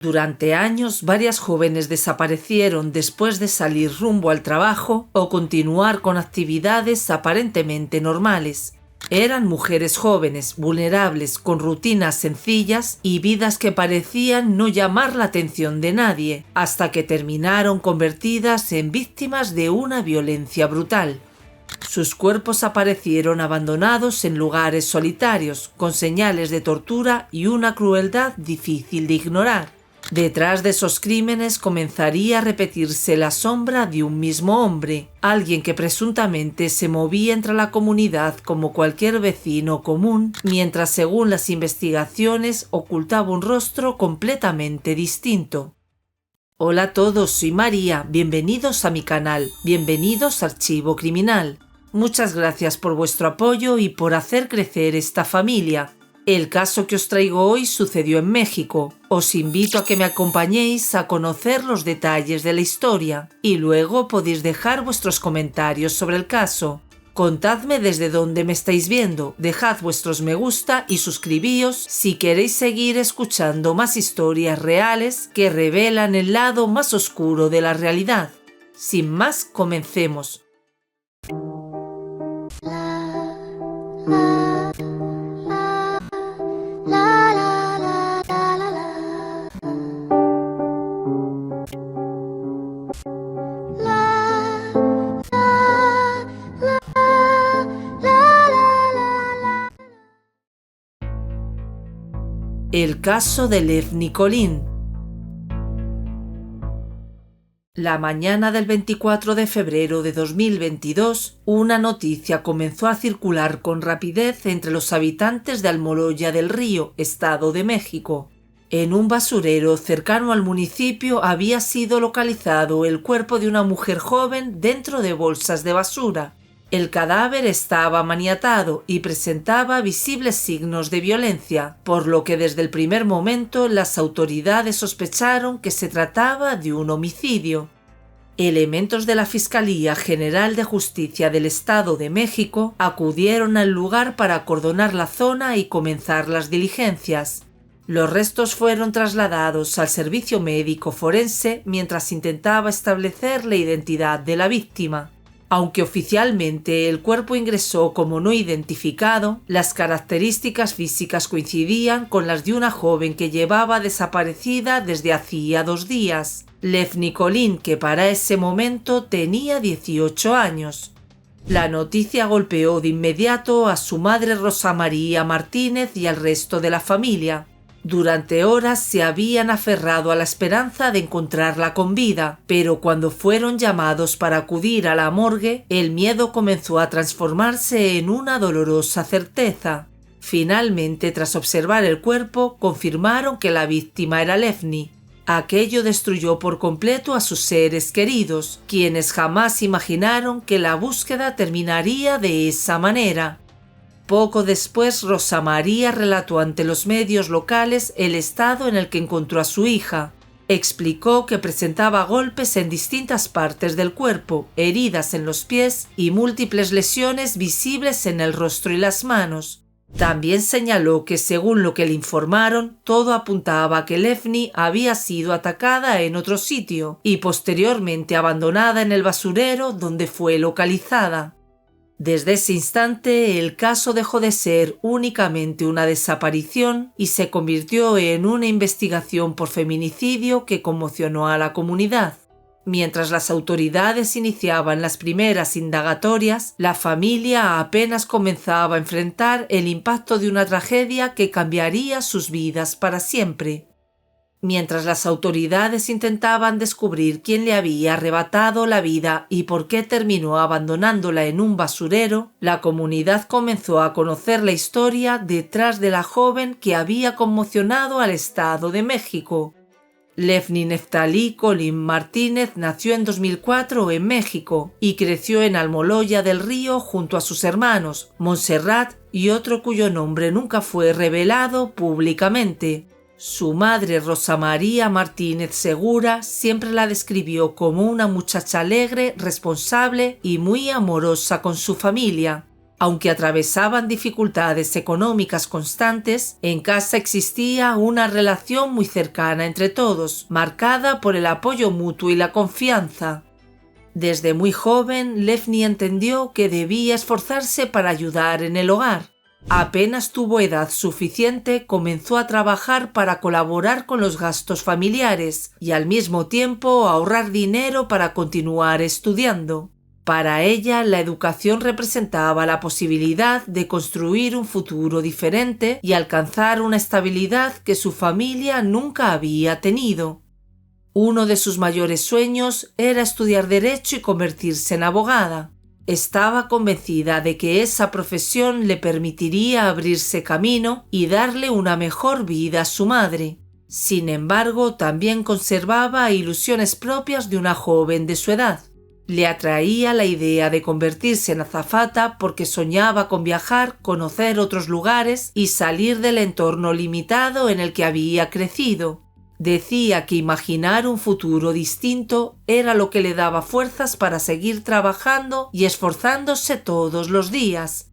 Durante años, varias jóvenes desaparecieron después de salir rumbo al trabajo o continuar con actividades aparentemente normales. Eran mujeres jóvenes, vulnerables, con rutinas sencillas y vidas que parecían no llamar la atención de nadie, hasta que terminaron convertidas en víctimas de una violencia brutal. Sus cuerpos aparecieron abandonados en lugares solitarios, con señales de tortura y una crueldad difícil de ignorar. Detrás de esos crímenes comenzaría a repetirse la sombra de un mismo hombre, alguien que presuntamente se movía entre la comunidad como cualquier vecino común, mientras según las investigaciones ocultaba un rostro completamente distinto. Hola a todos, soy María, bienvenidos a mi canal, bienvenidos a Archivo Criminal. Muchas gracias por vuestro apoyo y por hacer crecer esta familia. El caso que os traigo hoy sucedió en México. Os invito a que me acompañéis a conocer los detalles de la historia y luego podéis dejar vuestros comentarios sobre el caso. Contadme desde dónde me estáis viendo, dejad vuestros me gusta y suscribíos si queréis seguir escuchando más historias reales que revelan el lado más oscuro de la realidad. Sin más, comencemos. El caso de Lev Nikolin. La mañana del 24 de febrero de 2022, una noticia comenzó a circular con rapidez entre los habitantes de Almoloya del Río, Estado de México. En un basurero cercano al municipio había sido localizado el cuerpo de una mujer joven dentro de bolsas de basura. El cadáver estaba maniatado y presentaba visibles signos de violencia, por lo que desde el primer momento las autoridades sospecharon que se trataba de un homicidio. Elementos de la Fiscalía General de Justicia del Estado de México acudieron al lugar para acordonar la zona y comenzar las diligencias. Los restos fueron trasladados al servicio médico forense mientras intentaba establecer la identidad de la víctima. Aunque oficialmente el cuerpo ingresó como no identificado, las características físicas coincidían con las de una joven que llevaba desaparecida desde hacía 2 días, Lev Nikolin, que para ese momento tenía 18 años. La noticia golpeó de inmediato a su madre Rosa María Martínez y al resto de la familia. Durante horas se habían aferrado a la esperanza de encontrarla con vida, pero cuando fueron llamados para acudir a la morgue, el miedo comenzó a transformarse en una dolorosa certeza. Finalmente, tras observar el cuerpo, confirmaron que la víctima era Levni. Aquello destruyó por completo a sus seres queridos, quienes jamás imaginaron que la búsqueda terminaría de esa manera. Poco después, Rosa María relató ante los medios locales el estado en el que encontró a su hija. Explicó que presentaba golpes en distintas partes del cuerpo, heridas en los pies y múltiples lesiones visibles en el rostro y las manos. También señaló que, según lo que le informaron, todo apuntaba a que Levni había sido atacada en otro sitio y posteriormente abandonada en el basurero donde fue localizada. Desde ese instante, el caso dejó de ser únicamente una desaparición y se convirtió en una investigación por feminicidio que conmocionó a la comunidad. Mientras las autoridades iniciaban las primeras indagatorias, la familia apenas comenzaba a enfrentar el impacto de una tragedia que cambiaría sus vidas para siempre. Mientras las autoridades intentaban descubrir quién le había arrebatado la vida y por qué terminó abandonándola en un basurero, la comunidad comenzó a conocer la historia detrás de la joven que había conmocionado al Estado de México. Levni Neftalí Colín Martínez nació en 2004 en México y creció en Almoloya del Río junto a sus hermanos, Montserrat y otro cuyo nombre nunca fue revelado públicamente. Su madre, Rosa María Martínez Segura, siempre la describió como una muchacha alegre, responsable y muy amorosa con su familia. Aunque atravesaban dificultades económicas constantes, en casa existía una relación muy cercana entre todos, marcada por el apoyo mutuo y la confianza. Desde muy joven, Lefni entendió que debía esforzarse para ayudar en el hogar. Apenas tuvo edad suficiente, comenzó a trabajar para colaborar con los gastos familiares y al mismo tiempo ahorrar dinero para continuar estudiando. Para ella, la educación representaba la posibilidad de construir un futuro diferente y alcanzar una estabilidad que su familia nunca había tenido. Uno de sus mayores sueños era estudiar Derecho y convertirse en abogada. Estaba convencida de que esa profesión le permitiría abrirse camino y darle una mejor vida a su madre. Sin embargo, también conservaba ilusiones propias de una joven de su edad. Le atraía la idea de convertirse en azafata porque soñaba con viajar, conocer otros lugares y salir del entorno limitado en el que había crecido. Decía que imaginar un futuro distinto era lo que le daba fuerzas para seguir trabajando y esforzándose todos los días.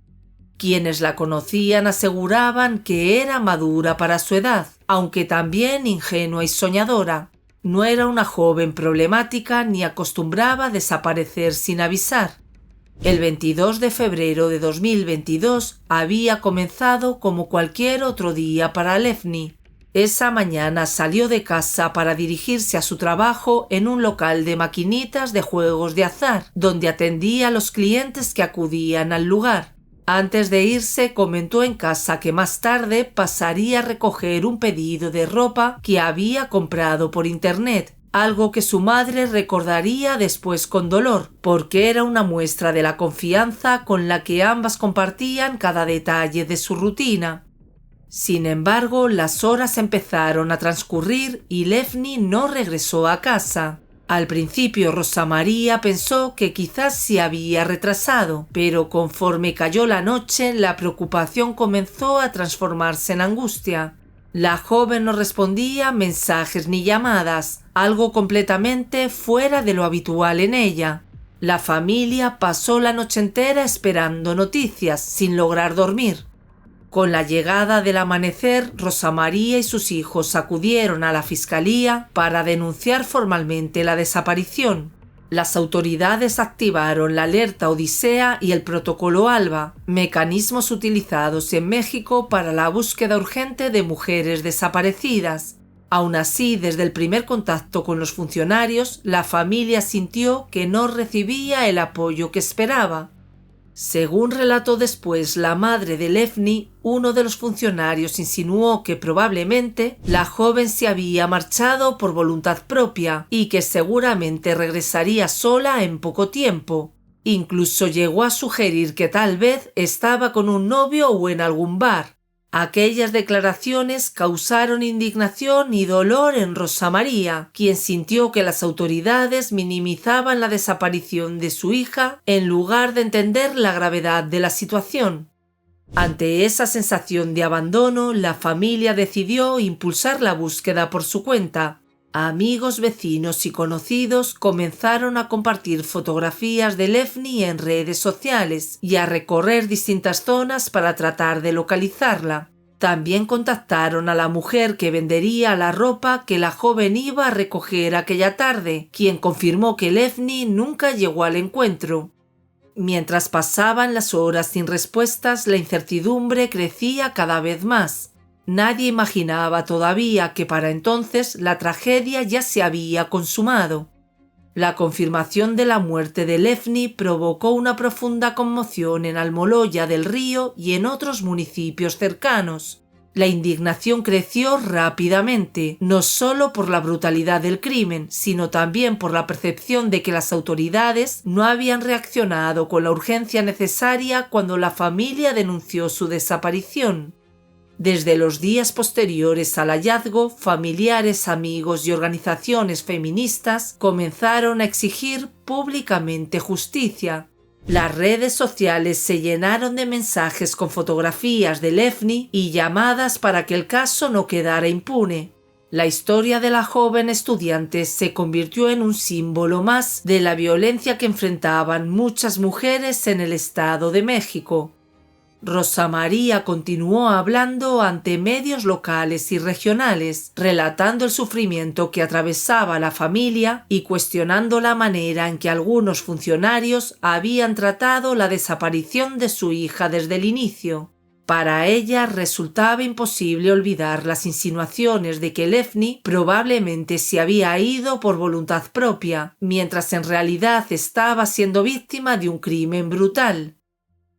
Quienes la conocían aseguraban que era madura para su edad, aunque también ingenua y soñadora. No era una joven problemática ni acostumbraba a desaparecer sin avisar. El 22 de febrero de 2022 había comenzado como cualquier otro día para Lefni. Esa mañana salió de casa para dirigirse a su trabajo en un local de maquinitas de juegos de azar, donde atendía a los clientes que acudían al lugar. Antes de irse, comentó en casa que más tarde pasaría a recoger un pedido de ropa que había comprado por internet, algo que su madre recordaría después con dolor, porque era una muestra de la confianza con la que ambas compartían cada detalle de su rutina. Sin embargo, las horas empezaron a transcurrir y Lefni no regresó a casa. Al principio Rosa María pensó que quizás se había retrasado, pero conforme cayó la noche, la preocupación comenzó a transformarse en angustia. La joven no respondía mensajes ni llamadas, algo completamente fuera de lo habitual en ella. La familia pasó la noche entera esperando noticias, sin lograr dormir. Con la llegada del amanecer, Rosa María y sus hijos acudieron a la fiscalía para denunciar formalmente la desaparición. Las autoridades activaron la alerta Odisea y el protocolo Alba, mecanismos utilizados en México para la búsqueda urgente de mujeres desaparecidas. Aún así, desde el primer contacto con los funcionarios, la familia sintió que no recibía el apoyo que esperaba. Según relató después la madre de Lefni, uno de los funcionarios insinuó que probablemente la joven se había marchado por voluntad propia y que seguramente regresaría sola en poco tiempo. Incluso llegó a sugerir que tal vez estaba con un novio o en algún bar. Aquellas declaraciones causaron indignación y dolor en Rosa María, quien sintió que las autoridades minimizaban la desaparición de su hija en lugar de entender la gravedad de la situación. Ante esa sensación de abandono, la familia decidió impulsar la búsqueda por su cuenta. Amigos, vecinos y conocidos comenzaron a compartir fotografías de Lefni en redes sociales y a recorrer distintas zonas para tratar de localizarla. También contactaron a la mujer que vendería la ropa que la joven iba a recoger aquella tarde, quien confirmó que Lefni nunca llegó al encuentro. Mientras pasaban las horas sin respuestas, la incertidumbre crecía cada vez más. Nadie imaginaba todavía que para entonces la tragedia ya se había consumado. La confirmación de la muerte de Lefni provocó una profunda conmoción en Almoloya del Río y en otros municipios cercanos. La indignación creció rápidamente, no solo por la brutalidad del crimen, sino también por la percepción de que las autoridades no habían reaccionado con la urgencia necesaria cuando la familia denunció su desaparición. Desde los días posteriores al hallazgo, familiares, amigos y organizaciones feministas comenzaron a exigir públicamente justicia. Las redes sociales se llenaron de mensajes con fotografías de Lefni y llamadas para que el caso no quedara impune. La historia de la joven estudiante se convirtió en un símbolo más de la violencia que enfrentaban muchas mujeres en el Estado de México. Rosa María continuó hablando ante medios locales y regionales, relatando el sufrimiento que atravesaba la familia y cuestionando la manera en que algunos funcionarios habían tratado la desaparición de su hija desde el inicio. Para ella resultaba imposible olvidar las insinuaciones de que Lefni probablemente se había ido por voluntad propia, mientras en realidad estaba siendo víctima de un crimen brutal.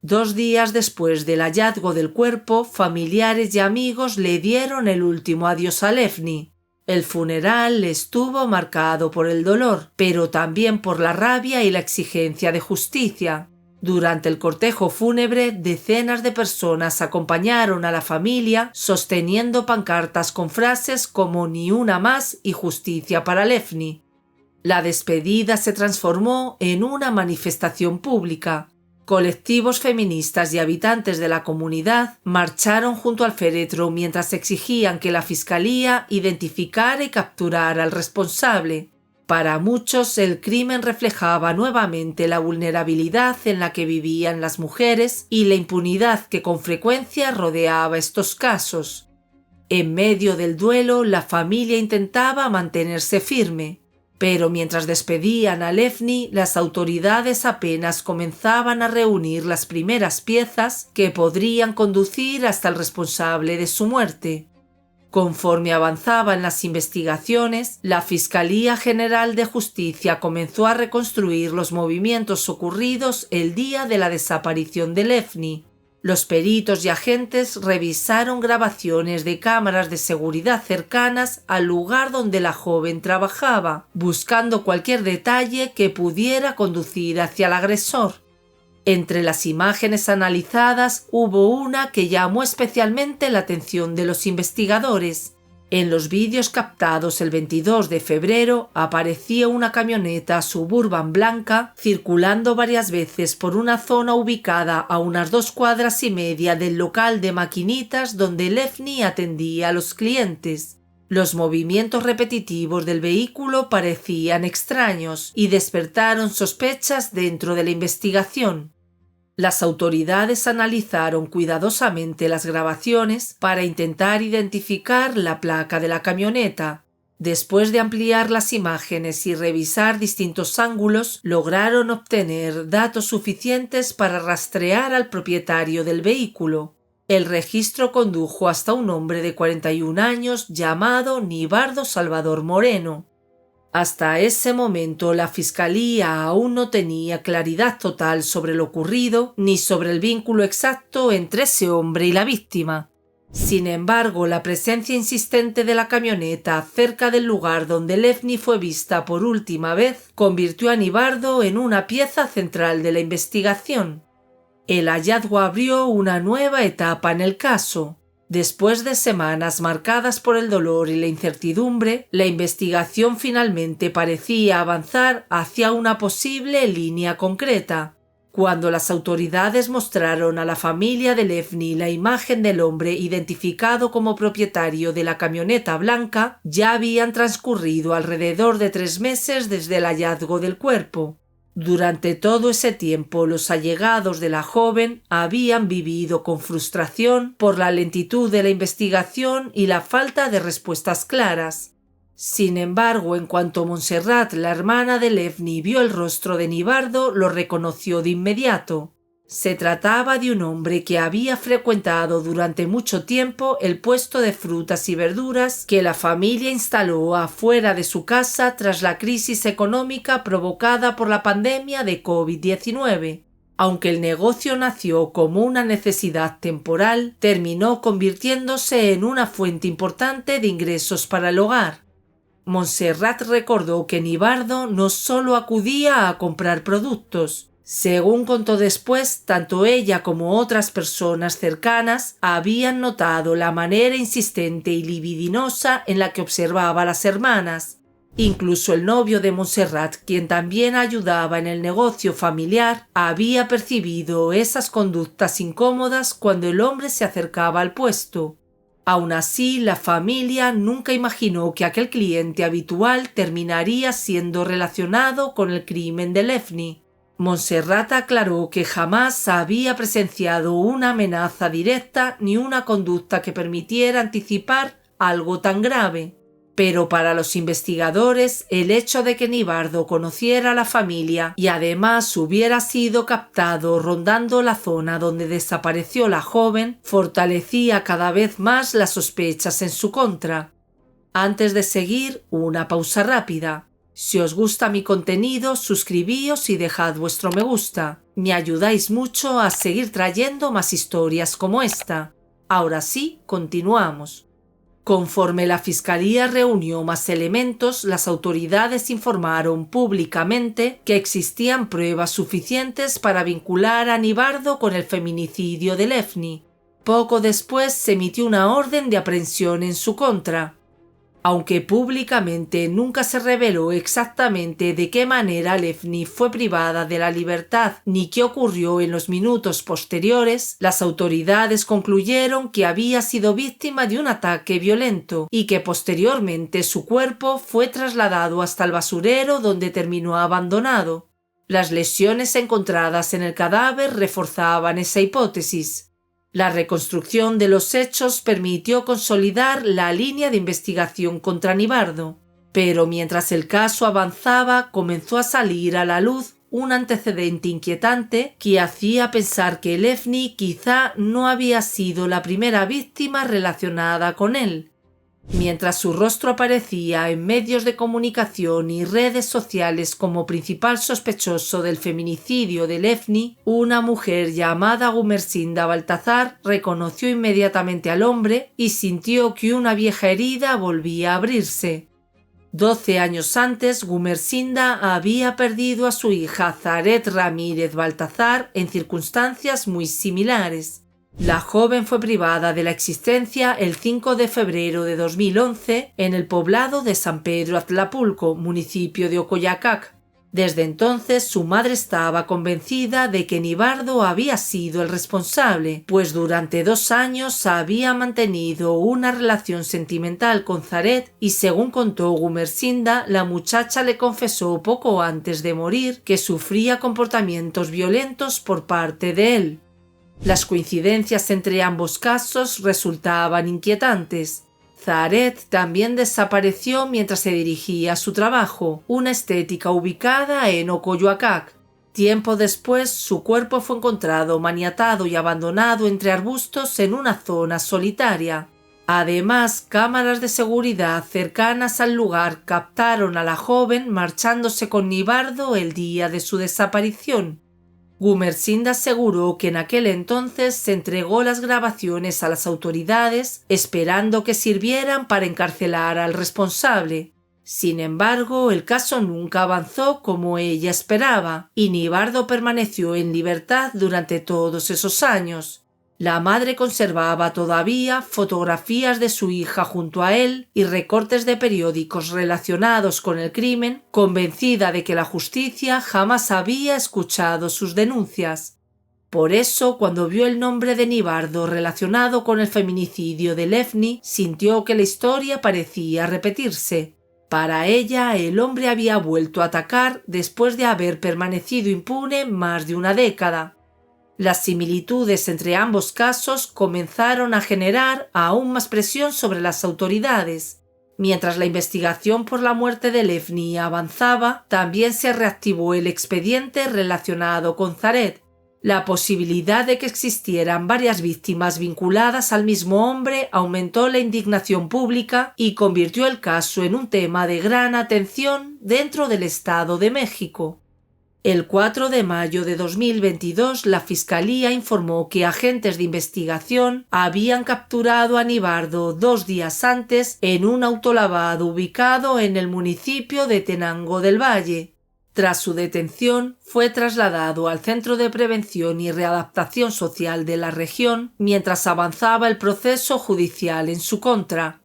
2 días después del hallazgo del cuerpo, familiares y amigos le dieron el último adiós a Lefni. El funeral estuvo marcado por el dolor, pero también por la rabia y la exigencia de justicia. Durante el cortejo fúnebre, decenas de personas acompañaron a la familia sosteniendo pancartas con frases como «Ni una más» y «Justicia para Lefni». La despedida se transformó en una manifestación pública. Colectivos feministas y habitantes de la comunidad marcharon junto al féretro mientras exigían que la fiscalía identificara y capturara al responsable. Para muchos, el crimen reflejaba nuevamente la vulnerabilidad en la que vivían las mujeres y la impunidad que con frecuencia rodeaba estos casos. En medio del duelo, la familia intentaba mantenerse firme. Pero mientras despedían a Lefni, las autoridades apenas comenzaban a reunir las primeras piezas que podrían conducir hasta el responsable de su muerte. Conforme avanzaban las investigaciones, la Fiscalía General de Justicia comenzó a reconstruir los movimientos ocurridos el día de la desaparición de Lefni. Los peritos y agentes revisaron grabaciones de cámaras de seguridad cercanas al lugar donde la joven trabajaba, buscando cualquier detalle que pudiera conducir hacia el agresor. Entre las imágenes analizadas hubo una que llamó especialmente la atención de los investigadores. En los vídeos captados el 22 de febrero aparecía una camioneta Suburban blanca circulando varias veces por una zona ubicada a unas 2,5 cuadras del local de maquinitas donde Lefni atendía a los clientes. Los movimientos repetitivos del vehículo parecían extraños y despertaron sospechas dentro de la investigación. Las autoridades analizaron cuidadosamente las grabaciones para intentar identificar la placa de la camioneta. Después de ampliar las imágenes y revisar distintos ángulos, lograron obtener datos suficientes para rastrear al propietario del vehículo. El registro condujo hasta un hombre de 41 años llamado Nibardo Salvador Moreno. Hasta ese momento la Fiscalía aún no tenía claridad total sobre lo ocurrido ni sobre el vínculo exacto entre ese hombre y la víctima. Sin embargo, la presencia insistente de la camioneta cerca del lugar donde Lefni fue vista por última vez convirtió a Nibardo en una pieza central de la investigación. El hallazgo abrió una nueva etapa en el caso. Después de semanas marcadas por el dolor y la incertidumbre, la investigación finalmente parecía avanzar hacia una posible línea concreta. Cuando las autoridades mostraron a la familia de Lefni la imagen del hombre identificado como propietario de la camioneta blanca, ya habían transcurrido alrededor de 3 meses desde el hallazgo del cuerpo. Durante todo ese tiempo, los allegados de la joven habían vivido con frustración por la lentitud de la investigación y la falta de respuestas claras. Sin embargo, en cuanto Montserrat, la hermana de Lefni, vio el rostro de Nibardo, lo reconoció de inmediato. Se trataba de un hombre que había frecuentado durante mucho tiempo el puesto de frutas y verduras que la familia instaló afuera de su casa tras la crisis económica provocada por la pandemia de COVID-19. Aunque el negocio nació como una necesidad temporal, terminó convirtiéndose en una fuente importante de ingresos para el hogar. Montserrat recordó que Nibardo no solo acudía a comprar productos. Según contó después, tanto ella como otras personas cercanas habían notado la manera insistente y libidinosa en la que observaba a las hermanas. Incluso el novio de Montserrat, quien también ayudaba en el negocio familiar, había percibido esas conductas incómodas cuando el hombre se acercaba al puesto. Aún así, la familia nunca imaginó que aquel cliente habitual terminaría siendo relacionado con el crimen de Lefni. Montserrat aclaró que jamás había presenciado una amenaza directa ni una conducta que permitiera anticipar algo tan grave. Pero para los investigadores, el hecho de que Nibardo conociera a la familia y además hubiera sido captado rondando la zona donde desapareció la joven fortalecía cada vez más las sospechas en su contra. Antes de seguir, una pausa rápida. Si os gusta mi contenido, suscribíos y dejad vuestro me gusta. Me ayudáis mucho a seguir trayendo más historias como esta. Ahora sí, continuamos. Conforme la Fiscalía reunió más elementos, las autoridades informaron públicamente que existían pruebas suficientes para vincular a Nibardo con el feminicidio de Lefni. Poco después se emitió una orden de aprehensión en su contra. Aunque públicamente nunca se reveló exactamente de qué manera Lefni fue privada de la libertad ni qué ocurrió en los minutos posteriores, las autoridades concluyeron que había sido víctima de un ataque violento y que posteriormente su cuerpo fue trasladado hasta el basurero donde terminó abandonado. Las lesiones encontradas en el cadáver reforzaban esa hipótesis. La reconstrucción de los hechos permitió consolidar la línea de investigación contra Nibardo, pero mientras el caso avanzaba comenzó a salir a la luz un antecedente inquietante que hacía pensar que Lefni quizá no había sido la primera víctima relacionada con él. Mientras su rostro aparecía en medios de comunicación y redes sociales como principal sospechoso del feminicidio de Lefni, una mujer llamada Gumersinda Baltazar reconoció inmediatamente al hombre y sintió que una vieja herida volvía a abrirse. 12 años antes, Gumersinda había perdido a su hija Zaret Ramírez Baltazar en circunstancias muy similares. La joven fue privada de la existencia el 5 de febrero de 2011 en el poblado de San Pedro Atlapulco, municipio de Ocoyacac. Desde entonces su madre estaba convencida de que Nibardo había sido el responsable, pues durante 2 años había mantenido una relación sentimental con Zaret y según contó Gumersinda, la muchacha le confesó poco antes de morir que sufría comportamientos violentos por parte de él. Las coincidencias entre ambos casos resultaban inquietantes. Zaret también desapareció mientras se dirigía a su trabajo, una estética ubicada en Ocoyoacac. Tiempo después, su cuerpo fue encontrado maniatado y abandonado entre arbustos en una zona solitaria. Además, cámaras de seguridad cercanas al lugar captaron a la joven marchándose con Nibardo el día de su desaparición. Gumersinda aseguró que en aquel entonces se entregó las grabaciones a las autoridades esperando que sirvieran para encarcelar al responsable. Sin embargo, el caso nunca avanzó como ella esperaba y Nibardo permaneció en libertad durante todos esos años. La madre conservaba todavía fotografías de su hija junto a él y recortes de periódicos relacionados con el crimen, convencida de que la justicia jamás había escuchado sus denuncias. Por eso, cuando vio el nombre de Nibardo relacionado con el feminicidio de Lefni, sintió que la historia parecía repetirse. Para ella, el hombre había vuelto a atacar después de haber permanecido impune más de una década. Las similitudes entre ambos casos comenzaron a generar aún más presión sobre las autoridades. Mientras la investigación por la muerte de Lefni avanzaba, también se reactivó el expediente relacionado con Zaret. La posibilidad de que existieran varias víctimas vinculadas al mismo hombre aumentó la indignación pública y convirtió el caso en un tema de gran atención dentro del Estado de México. El 4 de mayo de 2022, la Fiscalía informó que agentes de investigación habían capturado a Nibardo 2 días antes en un autolavado ubicado en el municipio de Tenango del Valle. Tras su detención, fue trasladado al Centro de Prevención y Readaptación Social de la región mientras avanzaba el proceso judicial en su contra.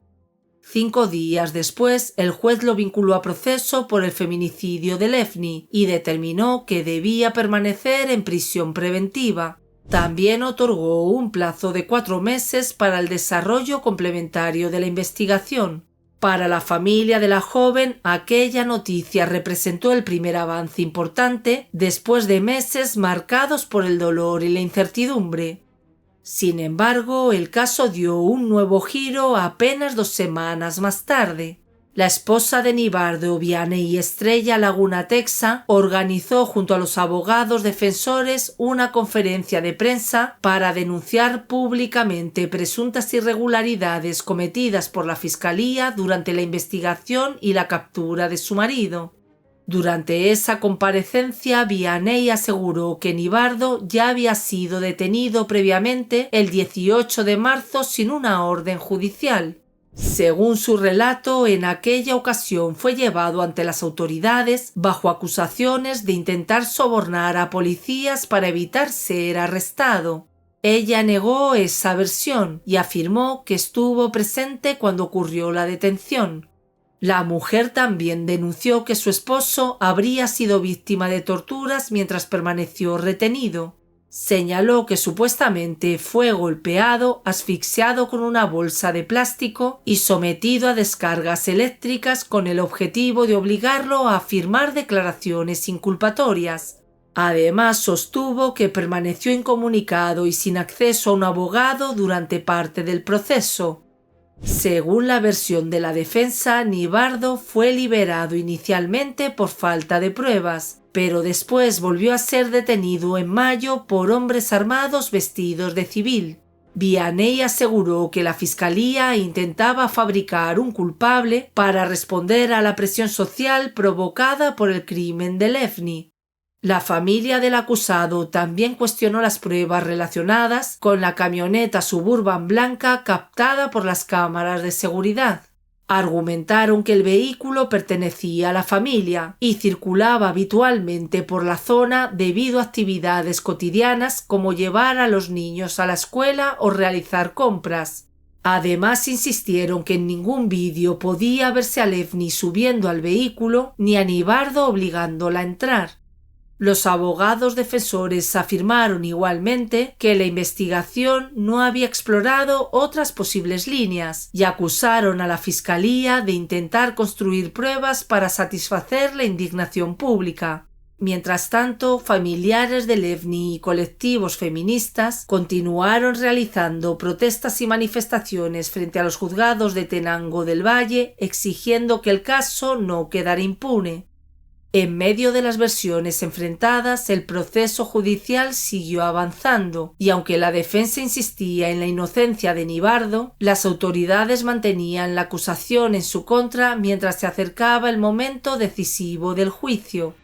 5 días después, el juez lo vinculó a proceso por el feminicidio de Lefni y determinó que debía permanecer en prisión preventiva. También otorgó un plazo de 4 meses para el desarrollo complementario de la investigación. Para la familia de la joven, aquella noticia representó el primer avance importante después de meses marcados por el dolor y la incertidumbre. Sin embargo, el caso dio un nuevo giro apenas 2 semanas más tarde. La esposa de Nibardo, Vianney Estrella Laguna Texa, organizó junto a los abogados defensores una conferencia de prensa para denunciar públicamente presuntas irregularidades cometidas por la Fiscalía durante la investigación y la captura de su marido. Durante esa comparecencia, Vianney aseguró que Nibardo ya había sido detenido previamente el 18 de marzo sin una orden judicial. Según su relato, en aquella ocasión fue llevado ante las autoridades bajo acusaciones de intentar sobornar a policías para evitar ser arrestado. Ella negó esa versión y afirmó que estuvo presente cuando ocurrió la detención. La mujer también denunció que su esposo habría sido víctima de torturas mientras permaneció retenido. Señaló que supuestamente fue golpeado, asfixiado con una bolsa de plástico y sometido a descargas eléctricas con el objetivo de obligarlo a firmar declaraciones inculpatorias. Además, sostuvo que permaneció incomunicado y sin acceso a un abogado durante parte del proceso. Según la versión de la defensa, Nibardo fue liberado inicialmente por falta de pruebas, pero después volvió a ser detenido en mayo por hombres armados vestidos de civil. Vianney aseguró que la Fiscalía intentaba fabricar un culpable para responder a la presión social provocada por el crimen de Levni. La familia del acusado también cuestionó las pruebas relacionadas con la camioneta Suburban blanca captada por las cámaras de seguridad. Argumentaron que el vehículo pertenecía a la familia y circulaba habitualmente por la zona debido a actividades cotidianas como llevar a los niños a la escuela o realizar compras. Además, insistieron que en ningún vídeo podía verse a Levni subiendo al vehículo ni a Nibardo obligándola a entrar. Los abogados defensores afirmaron igualmente que la investigación no había explorado otras posibles líneas y acusaron a la Fiscalía de intentar construir pruebas para satisfacer la indignación pública. Mientras tanto, familiares de Levni y colectivos feministas continuaron realizando protestas y manifestaciones frente a los juzgados de Tenango del Valle exigiendo que el caso no quedara impune. En medio de las versiones enfrentadas, el proceso judicial siguió avanzando, y aunque la defensa insistía en la inocencia de Nibardo, las autoridades mantenían la acusación en su contra mientras se acercaba el momento decisivo del juicio.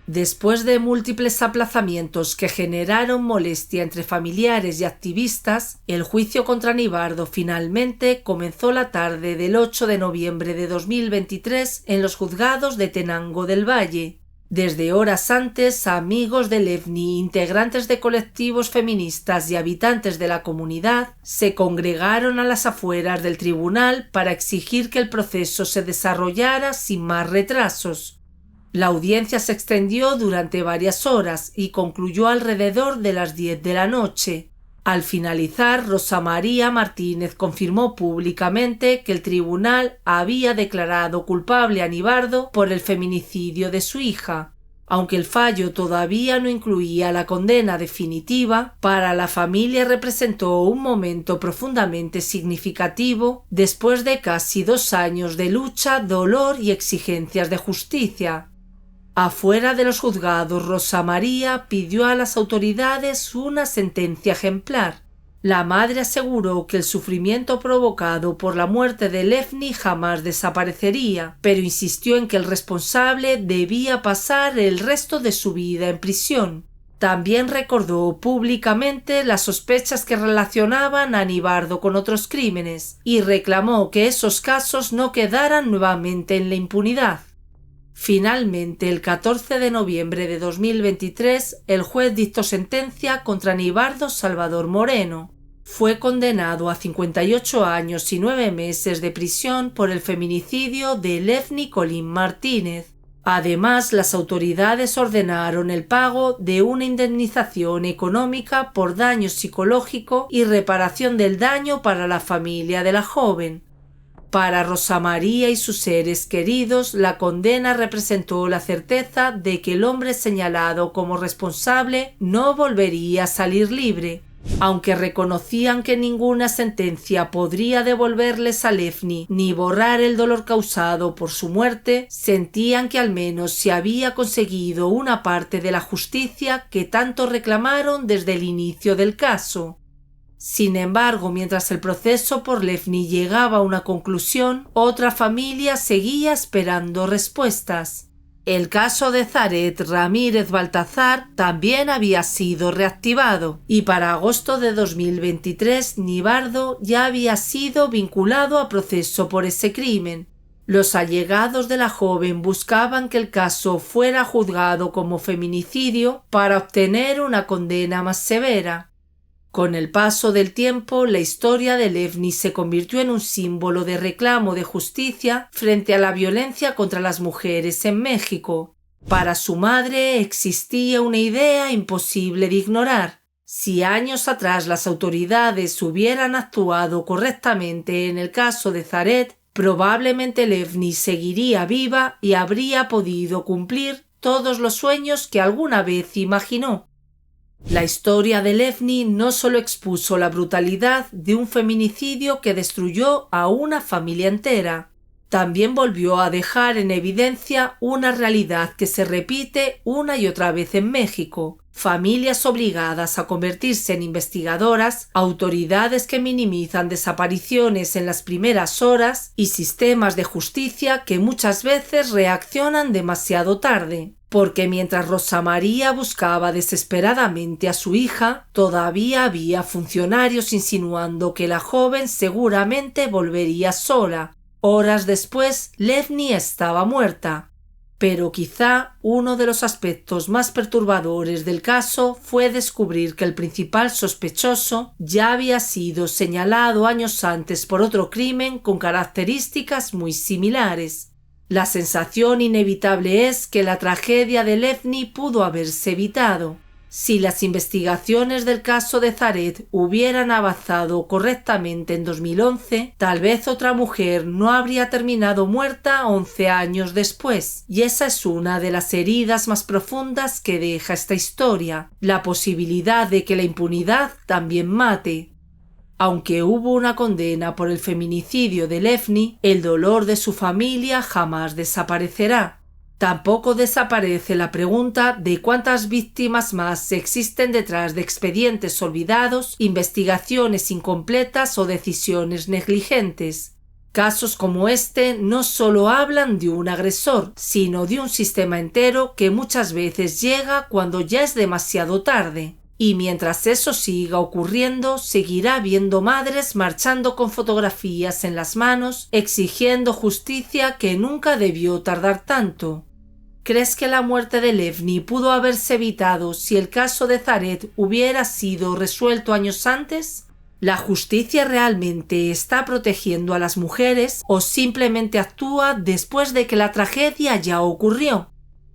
Después de múltiples aplazamientos que generaron molestia entre familiares y activistas, el juicio contra Nibardo finalmente comenzó la tarde del 8 de noviembre de 2023 en los juzgados de Tenango del Valle. Desde horas antes, amigos de Levni, integrantes de colectivos feministas y habitantes de la comunidad se congregaron a las afueras del tribunal para exigir que el proceso se desarrollara sin más retrasos. La audiencia se extendió durante varias horas y concluyó alrededor de las 10 de la noche. Al finalizar, Rosa María Martínez confirmó públicamente que el tribunal había declarado culpable a Nibardo por el feminicidio de su hija. Aunque el fallo todavía no incluía la condena definitiva, para la familia representó un momento profundamente significativo después de casi 2 años de lucha, dolor y exigencias de justicia. Afuera de los juzgados, Rosa María pidió a las autoridades una sentencia ejemplar. La madre aseguró que el sufrimiento provocado por la muerte de Levni jamás desaparecería, pero insistió en que el responsable debía pasar el resto de su vida en prisión. También recordó públicamente las sospechas que relacionaban a Nibardo con otros crímenes y reclamó que esos casos no quedaran nuevamente en la impunidad. Finalmente, el 14 de noviembre de 2023, el juez dictó sentencia contra Nibardo Salvador Moreno. Fue condenado a 58 años y 9 meses de prisión por el feminicidio de Levni Colín Martínez. Además, las autoridades ordenaron el pago de una indemnización económica por daño psicológico y reparación del daño para la familia de la joven. Para Rosa María y sus seres queridos, la condena representó la certeza de que el hombre señalado como responsable no volvería a salir libre. Aunque reconocían que ninguna sentencia podría devolverles a Levni ni borrar el dolor causado por su muerte, sentían que al menos se había conseguido una parte de la justicia que tanto reclamaron desde el inicio del caso. Sin embargo, mientras el proceso por Levni llegaba a una conclusión, otra familia seguía esperando respuestas. El caso de Zaret Ramírez Baltazar también había sido reactivado y para agosto de 2023 Nibardo ya había sido vinculado a proceso por ese crimen. Los allegados de la joven buscaban que el caso fuera juzgado como feminicidio para obtener una condena más severa. Con el paso del tiempo, la historia de Levni se convirtió en un símbolo de reclamo de justicia frente a la violencia contra las mujeres en México. Para su madre existía una idea imposible de ignorar. Si años atrás las autoridades hubieran actuado correctamente en el caso de Zaret, probablemente Levni seguiría viva y habría podido cumplir todos los sueños que alguna vez imaginó. La historia de Levni no solo expuso la brutalidad de un feminicidio que destruyó a una familia entera, también volvió a dejar en evidencia una realidad que se repite una y otra vez en México: familias obligadas a convertirse en investigadoras, autoridades que minimizan desapariciones en las primeras horas y sistemas de justicia que muchas veces reaccionan demasiado tarde. Porque mientras Rosa María buscaba desesperadamente a su hija, todavía había funcionarios insinuando que la joven seguramente volvería sola. Horas después, Levni estaba muerta. Pero quizá uno de los aspectos más perturbadores del caso fue descubrir que el principal sospechoso ya había sido señalado años antes por otro crimen con características muy similares. La sensación inevitable es que la tragedia de Levni pudo haberse evitado. Si las investigaciones del caso de Zaret hubieran avanzado correctamente en 2011, tal vez otra mujer no habría terminado muerta 11 años después. Y esa es una de las heridas más profundas que deja esta historia: la posibilidad de que la impunidad también mate. Aunque hubo una condena por el feminicidio de Levni, el dolor de su familia jamás desaparecerá. Tampoco desaparece la pregunta de cuántas víctimas más existen detrás de expedientes olvidados, investigaciones incompletas o decisiones negligentes. Casos como este no solo hablan de un agresor, sino de un sistema entero que muchas veces llega cuando ya es demasiado tarde. Y mientras eso siga ocurriendo, seguirá habiendo madres marchando con fotografías en las manos, exigiendo justicia que nunca debió tardar tanto. ¿Crees que la muerte de Levni pudo haberse evitado si el caso de Zaret hubiera sido resuelto años antes? ¿La justicia realmente está protegiendo a las mujeres o simplemente actúa después de que la tragedia ya ocurrió?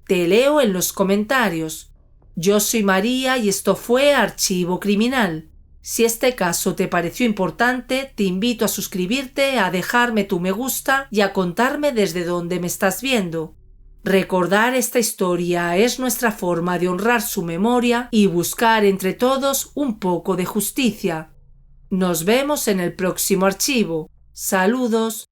Te leo en los comentarios. Yo soy María y esto fue Archivo Criminal. Si este caso te pareció importante, te invito a suscribirte, a dejarme tu me gusta y a contarme desde dónde me estás viendo. Recordar esta historia es nuestra forma de honrar su memoria y buscar entre todos un poco de justicia. Nos vemos en el próximo archivo. Saludos.